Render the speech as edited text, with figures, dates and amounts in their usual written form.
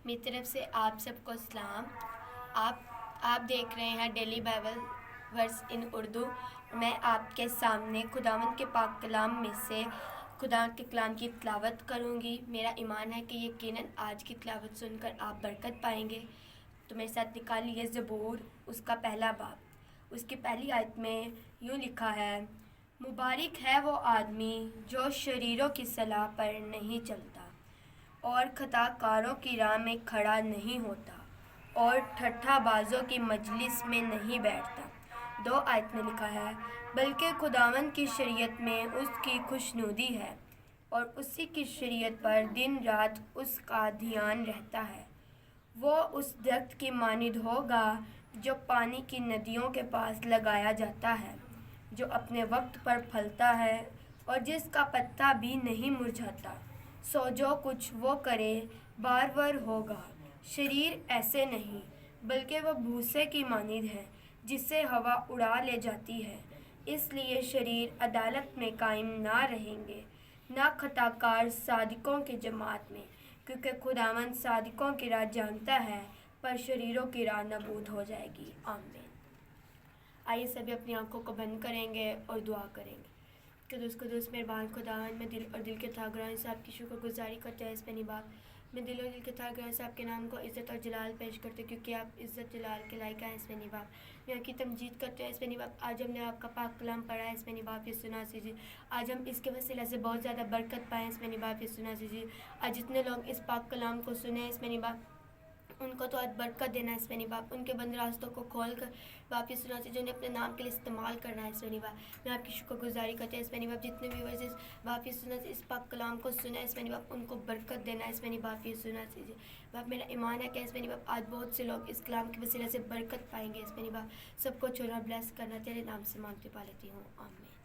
میری طرف سے آپ سب کو سلام۔ آپ دیکھ رہے ہیں ڈیلی بائبل ورس ان اردو۔ میں آپ کے سامنے خداوند کے پاک کلام میں سے خداوند کے کلام کی تلاوت کروں گی۔ میرا ایمان ہے کہ یقیناً آج کی تلاوت سن کر آپ برکت پائیں گے۔ تو میرے ساتھ نکال لیے زبور اس کا پہلا باب۔ اس کی پہلی آیت میں یوں لکھا ہے، مبارک ہے وہ آدمی جو شریروں کی صلاح پر نہیں چلتا اور خطا کاروں کی راہ میں کھڑا نہیں ہوتا اور ٹھٹھا بازوں کی مجلس میں نہیں بیٹھتا۔ دو آیت میں لکھا ہے، بلکہ خداوند کی شریعت میں اس کی خوشنودی ہے اور اسی کی شریعت پر دن رات اس کا دھیان رہتا ہے۔ وہ اس درخت کی مانند ہوگا جو پانی کی ندیوں کے پاس لگایا جاتا ہے، جو اپنے وقت پر پھلتا ہے اور جس کا پتا بھی نہیں مرجھاتا۔ سو جو کچھ وہ کرے بارور ہوگا۔ شریر ایسے نہیں، بلکہ وہ بھوسے کی مانند ہے جسے ہوا اڑا لے جاتی ہے۔ اس لیے شریر عدالت میں قائم نہ رہیں گے، نہ خطا کار صادقوں کی جماعت میں، کیونکہ خداوند صادقوں کی راہ جانتا ہے، پر شریروں کی راہ نابود ہو جائے گی۔ آمین۔ آئیے سبھی اپنی آنکھوں کو بند کریں گے اور دعا کریں گے۔ قدوس مہربان خداوند، میں دل اور دل کے تھا گراں سے آپ کی شکر گزاری کرتے ہیں اس پہ باپ۔ میں دل اور دل کے تھا گراں سے آپ کے نام کو عزت اور جلال پیش کرتے ہیں، کیونکہ آپ عزت جلال کے لائق ہیں اس پہ باپ۔ میں آپ کی تمجید کرتے ہیں اس پہ باپ۔ آج ہم نے آپ کا پاک کلام پڑھا ہے اس پہ باپ، یہ سنا سیجیے۔ آج ہم اس کے وسیلہ سے بہت زیادہ برکت پائیں اس پہ باپ، یہ سنا سیجیے۔ آج جتنے لوگ اس پاک کلام کو سنیں اس پہ باپ، ان کو تو آج برکت دینا ہے اس پہ باپ، ان کے بند راستوں کو کھول کر باپ یہ سنا چاہیے، انہیں اپنے نام کے لیے استعمال کرنا ہے اس پہ باپ۔ میں آپ کی شکر گزاری کرتے ہیں اس پہ باپ، جتنے بھی وجہ باپ یہ سنا اس پاک کلام کو سنا اس پہ باپ، ان کو برکت دینا ہے اس پہ باپ، یہ سنا چاہیے باپ۔ میرا ایمان ہے کہ اس پہ باپ آج بہت سے لوگ اس کلام کے وسیلہ سے برکت پائیں گے اس پہ باپ۔ سب کو چھوڑا بلیس کرنا تیرے نام سے مانگتے پا لیتی ہوں، آمین۔